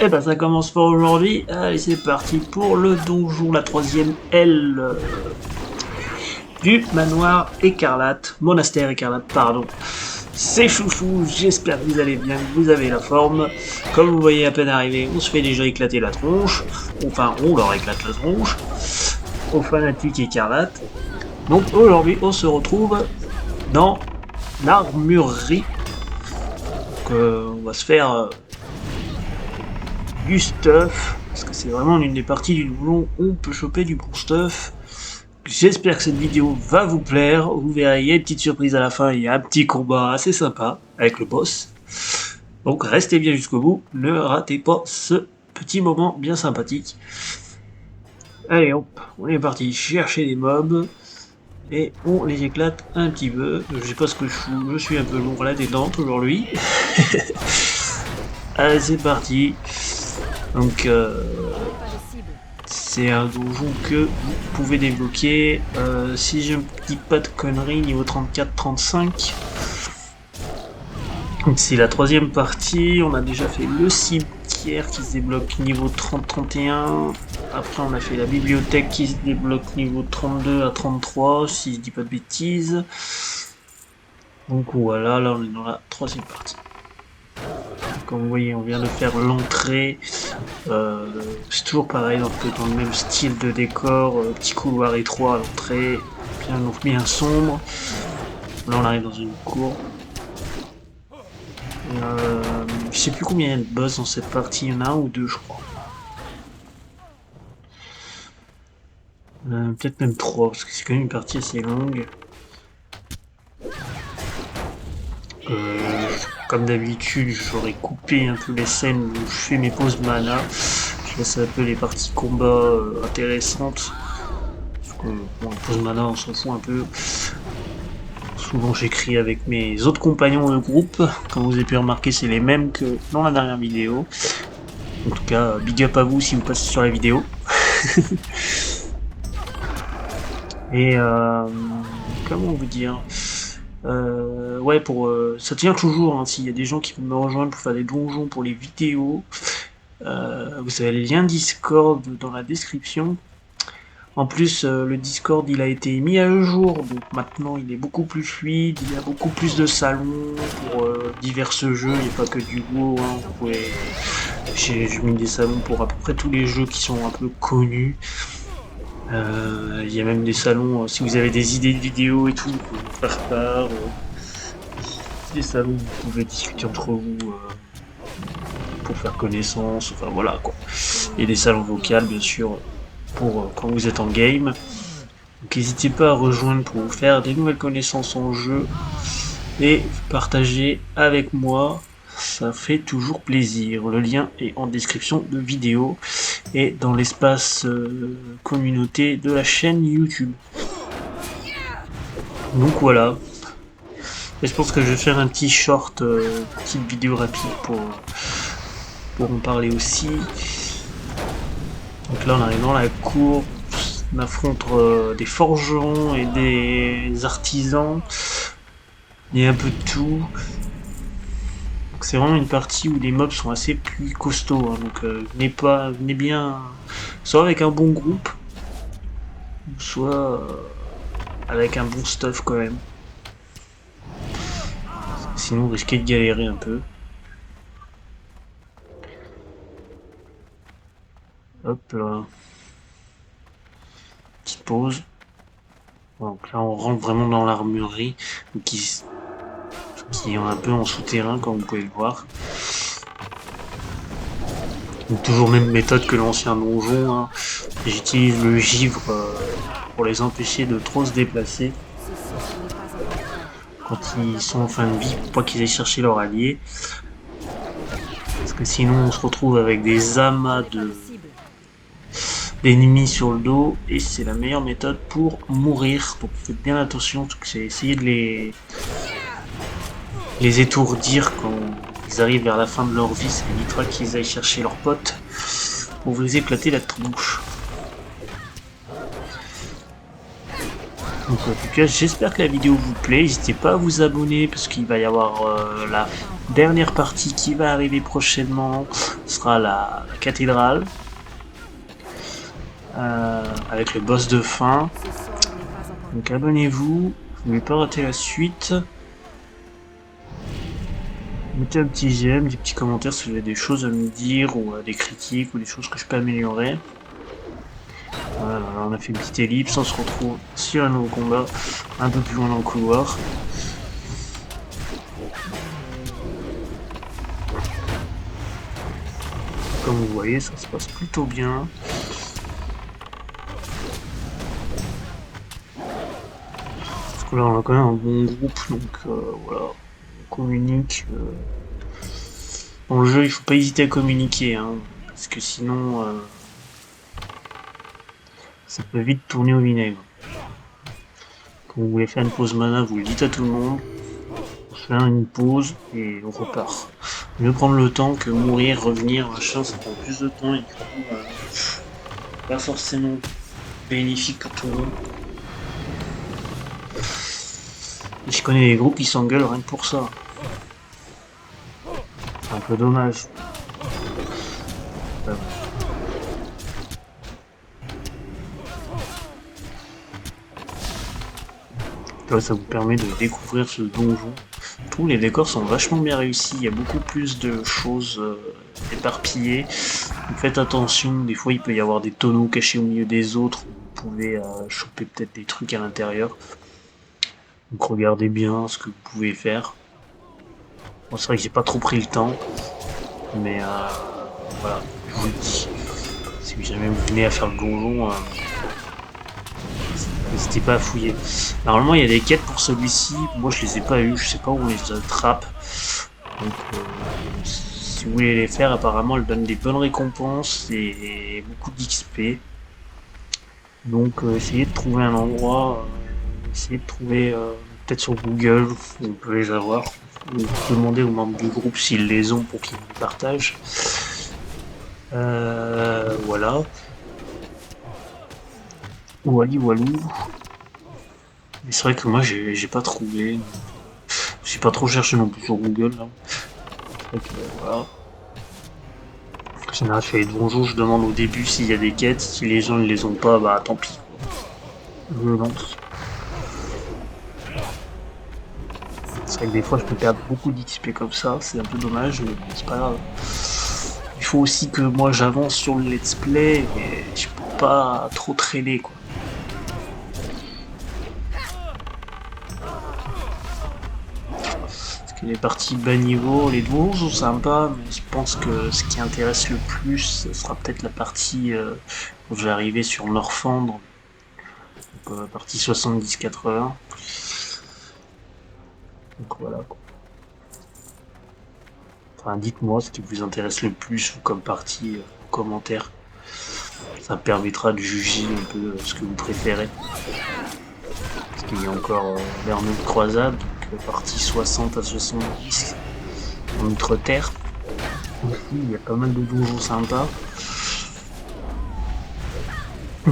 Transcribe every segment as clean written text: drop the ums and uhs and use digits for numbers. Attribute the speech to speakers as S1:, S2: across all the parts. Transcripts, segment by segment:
S1: Et ben ça commence pour aujourd'hui. Allez, c'est parti pour le donjon, la troisième aile du manoir écarlate, monastère écarlate, pardon. C'est Choufou, j'espère que vous allez bien, que vous avez la forme. Comme vous voyez à peine arriver, on se fait déjà éclater la tronche. Enfin, on leur éclate la tronche. Aux fanatiques écarlates. Donc aujourd'hui, on se retrouve dans l'armurerie. Donc on va se faire du stuff. Parce que c'est vraiment l'une des parties du donjon où on peut choper du bon stuff. J'espère que cette vidéo va vous plaire. Vous verrez, il y a une petite surprise à la fin. Il y a un petit combat assez sympa avec le boss. Donc restez bien jusqu'au bout. Ne ratez pas ce petit moment bien sympathique. Allez hop, on est parti chercher des mobs. Et on les éclate un petit peu. Je sais pas ce que je suis un peu lourd là des dents aujourd'hui. Allez, c'est parti. Donc c'est un donjon que vous pouvez débloquer si je ne dis pas de conneries, niveau 34-35. Donc c'est la troisième partie, on a déjà fait le cimetière qui se débloque niveau 30-31. Après on a fait la bibliothèque qui se débloque niveau 32 à 33, si je dis pas de bêtises. Donc voilà, là on est dans la troisième partie. Comme vous voyez, on vient de faire l'entrée. C'est toujours pareil, dans le même style de décor, petit couloir étroit à l'entrée, bien sombre. Là on arrive dans une cour. Je sais plus combien il y a de boss dans cette partie, il y en a un ou deux je crois. Peut-être même 3, parce que c'est quand même une partie assez longue. Comme d'habitude, j'aurais coupé un peu les scènes où je fais mes pauses mana. Je laisse un peu les parties combat intéressantes. Parce que bon, les pauses mana, on s'en fout un peu. Souvent, j'écris avec mes autres compagnons de groupe. Comme vous avez pu remarquer, c'est les mêmes que dans la dernière vidéo. En tout cas, big up à vous si vous passez sur la vidéo. Et comment vous dire, ouais, ça tient toujours, hein, s'il y a des gens qui veulent me rejoindre pour faire des donjons pour les vidéos, vous avez le lien Discord dans la description. En plus, le Discord il a été mis à jour, donc maintenant il est beaucoup plus fluide, il y a beaucoup plus de salons pour divers jeux, il n'y a pas que du WoW, hein, j'ai mis des salons pour à peu près tous les jeux qui sont un peu connus. Il y a même des salons, si vous avez des idées de vidéos et tout, vous pouvez vous faire part. Des salons où vous pouvez discuter entre vous pour faire connaissance, enfin voilà quoi. Et des salons vocaux bien sûr pour quand vous êtes en game. Donc n'hésitez pas à rejoindre pour vous faire des nouvelles connaissances en jeu et partager avec moi. Ça fait toujours plaisir. Le lien est en description de vidéo et dans l'espace communauté de la chaîne YouTube. Donc voilà. Et je pense que je vais faire un petit short, petite vidéo rapide pour en parler aussi. Donc là on arrive dans la cour, on affronte des forgerons et des artisans. Il y a un peu de tout. C'est vraiment une partie où les mobs sont assez plus costauds, hein, donc venez bien, soit avec un bon groupe, soit avec un bon stuff quand même. Sinon vous risquez de galérer un peu. Hop là. Petite pause. Donc là on rentre vraiment dans l'armurerie, qui est un peu en souterrain comme vous pouvez le voir. Donc toujours même méthode que l'ancien donjon, hein. J'utilise le givre pour les empêcher de trop se déplacer quand ils sont en fin de vie, pour pas qu'ils aillent chercher leur allié. Parce que sinon on se retrouve avec des amas d'ennemis sur le dos et c'est la meilleure méthode pour mourir. Donc faites bien attention, c'est essayer de les étourdir quand ils arrivent vers la fin de leur vie, ça évitera qu'ils aillent chercher leurs potes pour vous éclater la tronche. Donc en tout cas j'espère que la vidéo vous plaît, n'hésitez pas à vous abonner parce qu'il va y avoir Dernière partie qui va arriver prochainement sera la cathédrale. Avec le boss de fin. Donc abonnez-vous, vous ne voulez pas rater la suite. Mettez un petit j'aime, des petits commentaires si vous avez des choses à me dire ou des critiques ou des choses que je peux améliorer. Voilà, on a fait une petite ellipse, on se retrouve sur un nouveau combat, un peu plus loin dans le couloir. Comme vous voyez, ça se passe plutôt bien. Parce que là, on a quand même un bon groupe, donc voilà, on communique. Dans le jeu, il faut pas hésiter à communiquer, hein, parce que sinon, ça peut vite tourner au vinaigre. Quand vous voulez faire une pause mana, vous le dites à tout le monde. On fait une pause et on repart. Mieux prendre le temps que mourir, revenir, machin, ça prend plus de temps et du coup, pas forcément bénéfique pour tout le monde. Et je connais des groupes qui s'engueulent rien que pour ça. C'est un peu dommage. Ouais, ça vous permet de découvrir ce donjon. Tous les décors sont vachement bien réussis, il y a beaucoup plus de choses éparpillées. Donc faites attention, des fois il peut y avoir des tonneaux cachés au milieu des autres, vous pouvez choper peut-être des trucs à l'intérieur. Donc regardez bien ce que vous pouvez faire. Bon, c'est vrai que j'ai pas trop pris le temps, mais voilà, je vous le dis. Si jamais vous venez à faire le donjon, n'hésitez pas à fouiller. Normalement, il y a des quêtes pour celui-ci. Moi, je les ai pas eues. Je sais pas où on les attrape. Donc, si vous voulez les faire, apparemment, elles donnent des bonnes récompenses et beaucoup d'XP. Donc, essayez de trouver un endroit. Essayez de trouver peut-être sur Google. Vous pouvez les avoir. Vous demandez aux membres du groupe s'ils les ont pour qu'ils les partagent. Voilà. Wally Walou. Mais c'est vrai que moi j'ai pas trouvé. J'ai pas trop cherché non plus sur Google là. C'est vrai que voilà. En général, je fais les donjons, je demande au début s'il y a des quêtes. Si les gens ne les ont pas, bah tant pis. Je lance. C'est vrai que des fois je peux perdre beaucoup d'XP comme ça, c'est un peu dommage, mais bon, c'est pas grave. Il faut aussi que moi j'avance sur le let's play et je peux pas trop traîner quoi. Les parties bas niveau, les donjons sont sympas, mais je pense que ce qui intéresse le plus, ce sera peut-être la partie où je vais arriver sur Norfandre, donc partie 70-80. Donc voilà quoi. Enfin, dites-moi ce qui vous intéresse le plus comme partie en commentaire. Ça me permettra de juger un peu ce que vous préférez. Parce qu'il y a encore l'Armée de Croisade, donc partie 60 à 70 en Outre-Terre. Aussi, il y a pas mal de donjons sympas.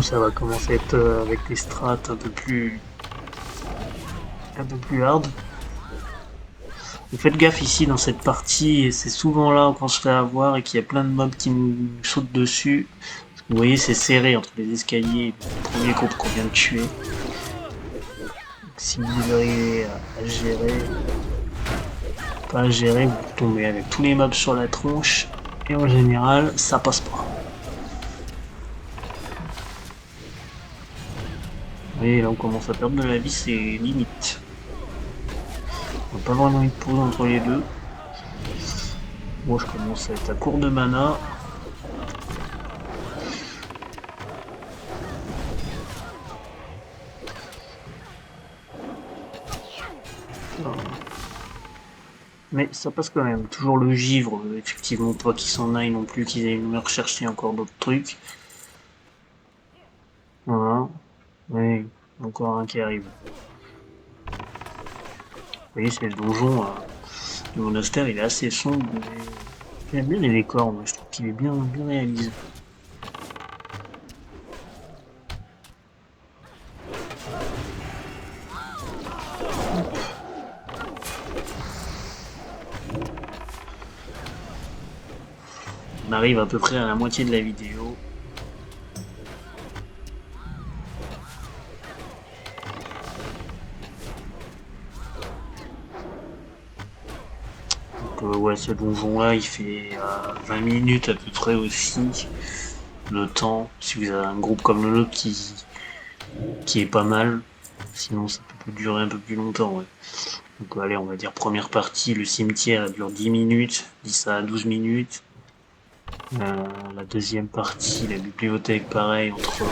S1: Ça va commencer à être avec des strats un peu plus hard. Mais faites gaffe ici dans cette partie, et c'est souvent là qu'on se fait avoir et qu'il y a plein de mobs qui nous sautent dessus. Vous voyez, c'est serré entre les escaliers et le premier groupe qu'on vient de tuer. Donc, si vous arrivez à gérer, pas à gérer, vous tombez avec tous les mobs sur la tronche et en général, ça passe pas. Vous voyez, là on commence à perdre de la vie, c'est limite. On n'a pas vraiment une pause entre les deux. Moi je commence à être à court de mana. Mais ça passe quand même. Toujours le givre, effectivement, pas qu'il s'en aille non plus, qu'ils aient me rechercher encore d'autres trucs. Voilà. Oui, encore un qui arrive. Vous voyez, c'est le donjon. Le monastère, il est assez sombre, mais j'aime bien les décors, moi, je trouve qu'il est bien réalisé. On arrive à peu près à la moitié de la vidéo. Donc ouais, ce donjon là il fait 20 minutes à peu près aussi. Le temps, si vous avez un groupe comme le nôtre qui est pas mal, sinon ça peut durer un peu plus longtemps. Ouais. Donc allez, on va dire première partie, le cimetière elle dure 10 minutes, 10 à 12 minutes. La deuxième partie, la bibliothèque, pareil, entre,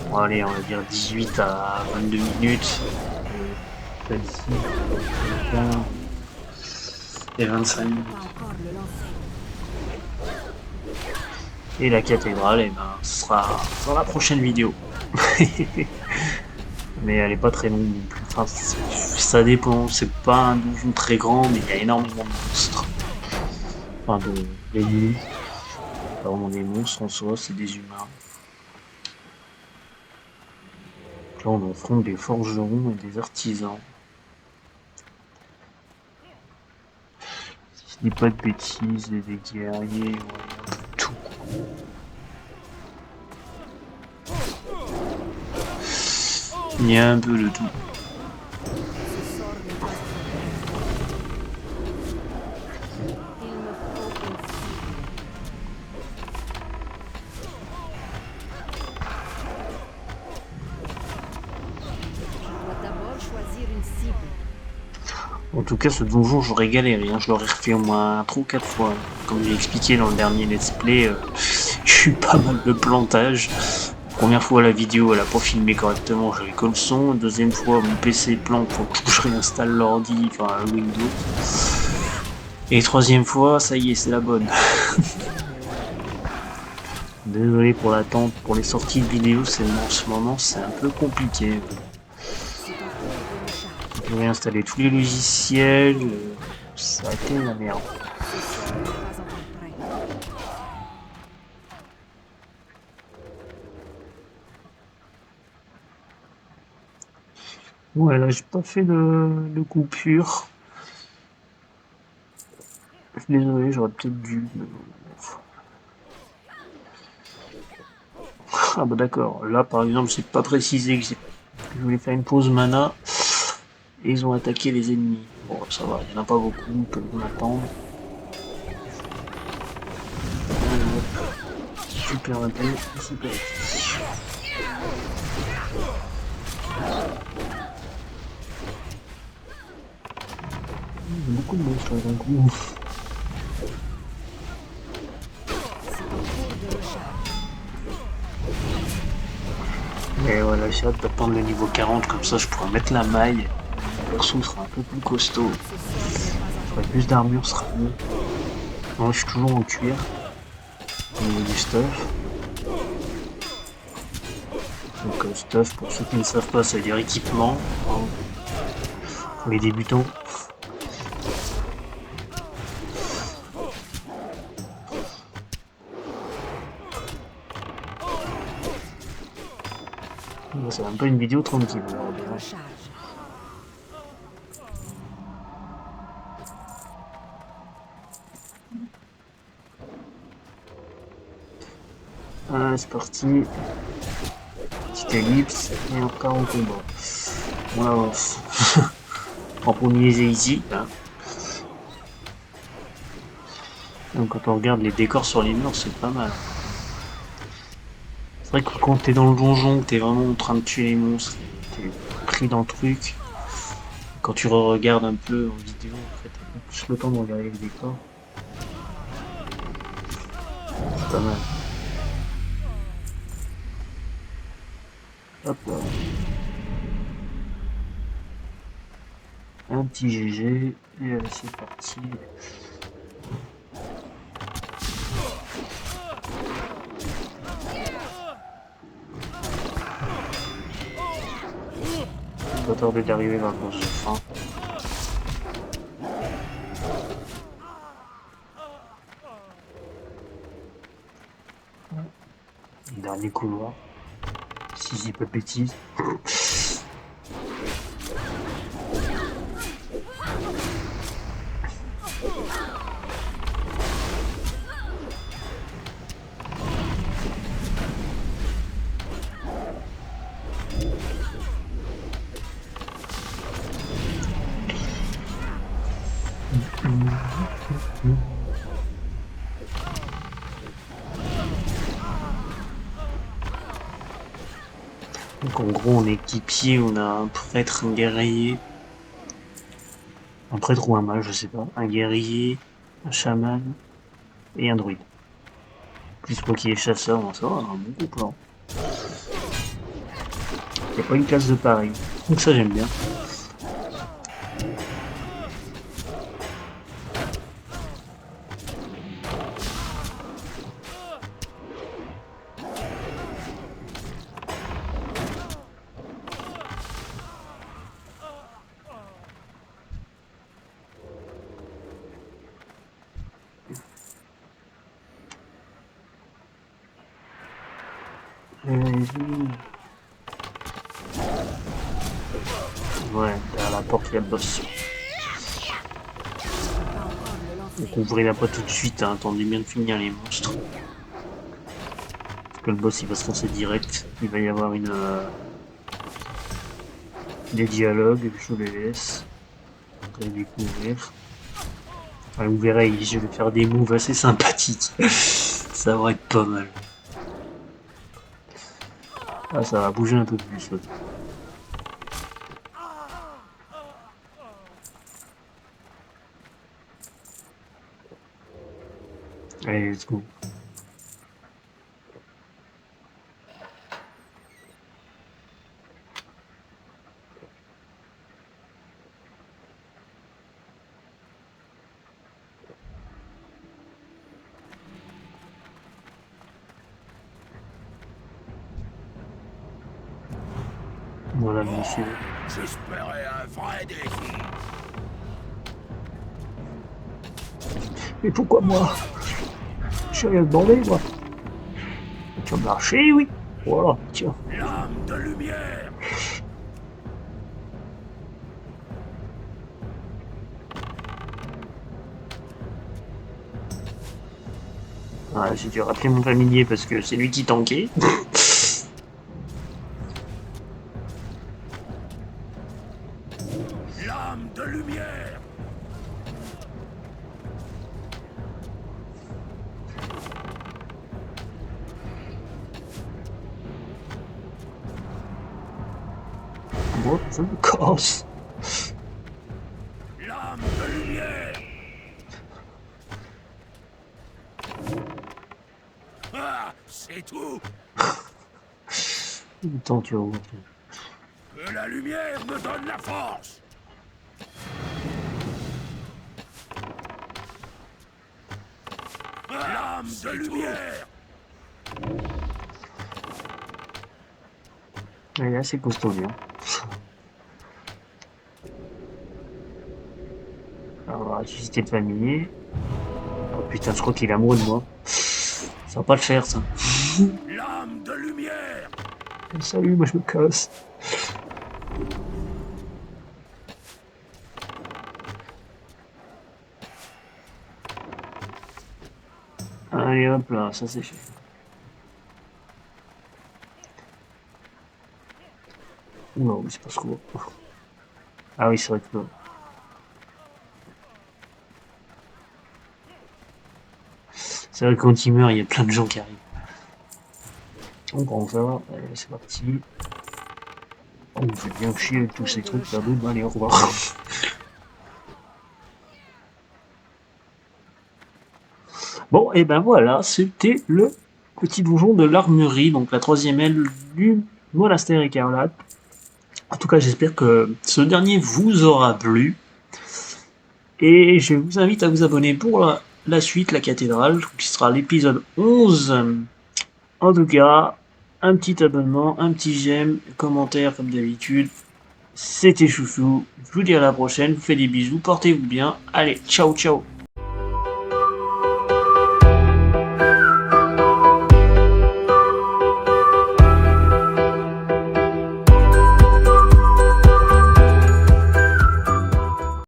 S1: bon, allez, on va dire 18 à 22 minutes. Et celle-ci, 20 et 25 minutes. Et la cathédrale, eh ben, ce sera dans la prochaine vidéo. Mais elle est pas très longue non plus. Enfin, ça dépend, c'est pas un donjon très grand, mais il y a énormément de monstres. Enfin, d'ennemis. Pas vraiment des monstres en soi, c'est des humains. Là, on affronte des forgerons et des artisans. Si je dis pas de bêtises, et des guerriers, ouais, tout. Il y a un peu de tout. En tout cas, ce donjon, j'aurais galéré, hein. Je l'aurais refait au moins 3 ou 4 fois. Comme j'ai expliqué dans le dernier let's play, j'ai eu pas mal de plantage. Première fois, la vidéo, elle a pas filmé correctement, j'avais que le son. Deuxième fois, mon PC plante, faut que je réinstalle l'ordi, enfin Windows. Et troisième fois, ça y est, c'est la bonne. Désolé pour l'attente, pour les sorties de vidéos, en ce moment, c'est un peu compliqué. J'ai réinstallé tous les logiciels, ça a été la merde. Ouais, là, j'ai pas fait de coupure. Je suis désolé, j'aurais peut-être dû. Ah bah d'accord, là par exemple, c'est pas précisé que je voulais faire une pause mana et ils ont attaqué les ennemis. Bon, ça va, il y en a pas beaucoup, on peut m'attendre. Super intéressant, super. Il y a beaucoup de monstres là d'un coup. Mais voilà, j'ai hâte d'attendre le niveau 40, comme ça je pourrais mettre la maille. Le perso sera un peu plus costaud. J'aurai plus d'armure, sera mieux. Moi je suis toujours en cuir. Au niveau du stuff. Donc stuff, pour ceux qui ne savent pas, ça veut dire équipement. Pour les débutants. C'est un peu une vidéo tranquille aujourd'hui. Ah, c'est parti. Petite ellipse et encore en combat. On avance. En premier ici. Hein. Donc quand on regarde les décors sur les murs, c'est pas mal. C'est vrai que quand t'es dans le donjon, t'es vraiment en train de tuer les monstres, t'es pris dans le truc. Quand tu re-regardes un peu en vidéo, en fait, t'as plus le temps de regarder les décors. C'est pas mal. Hop là. Un petit GG, et allez, c'est parti. Pas tarder d'arriver vers le boss de fin. Dernier couloir. Si je dis pas de bêtises. Donc en gros, on est équipier, on a un prêtre, un guerrier, un prêtre ou un mage, je sais pas, un guerrier, un chaman et un druide. Plus moi qui est chasseur, bon, ça va, un bon couple. Hein. Y a pas une classe de pareil. Donc ça j'aime bien. Ouais, derrière la porte, il y a le boss. Donc ouvrez-la pas tout de suite, hein, attendez bien de finir les monstres. Parce que le boss il va se lancer direct. Il va y avoir des dialogues, je vous les laisse. Vous allez découvrir. Enfin, vous verrez, je vais faire des moves assez sympathiques. Ça va être pas mal. Ah, ça va bouger un peu plus. Ouais. Allez, let's go. Voilà, monsieur.
S2: J'espérais un vrai défi.
S1: Mais pourquoi moi? J'ai rien demandé, moi. Tu vas marcher, oui. Voilà, tiens.
S2: L'âme de lumière.
S1: Ah, j'ai dû rappeler mon familier parce que c'est lui qui tankait.
S2: L'âme de lumière.
S1: Moi, je me casse.
S2: L'âme de lumière. Ah, c'est tout.
S1: Attends, tu vas voir.
S2: Que la lumière me donne la force. L'âme de lumière.
S1: Elle est assez costaud, lui. Hein. Alors, on va ressusciter le familier. Oh putain, je crois qu'il est amoureux de moi. Ça va pas le faire, ça.
S2: L'âme de lumière.
S1: Salut, moi je me casse. Allez hop là, ça c'est fait. Oula, mais c'est pas ce qu'on... Ah oui, c'est vrai que... C'est vrai que quand il meurt, il y a plein de gens qui arrivent. On prend ça, allez, c'est parti. On me fait bien chier avec tous ces trucs là, boum, allez, au revoir. Bon, et ben voilà, c'était le petit donjon de l'armurerie, donc la troisième aile du monastère écarlate. En tout cas, j'espère que ce dernier vous aura plu. Et je vous invite à vous abonner pour la suite, la cathédrale, qui sera l'épisode 11. En tout cas, un petit abonnement, un petit j'aime, commentaire comme d'habitude. C'était Chouchou. Je vous dis à la prochaine, je vous fais des bisous, portez-vous bien. Allez, ciao ciao.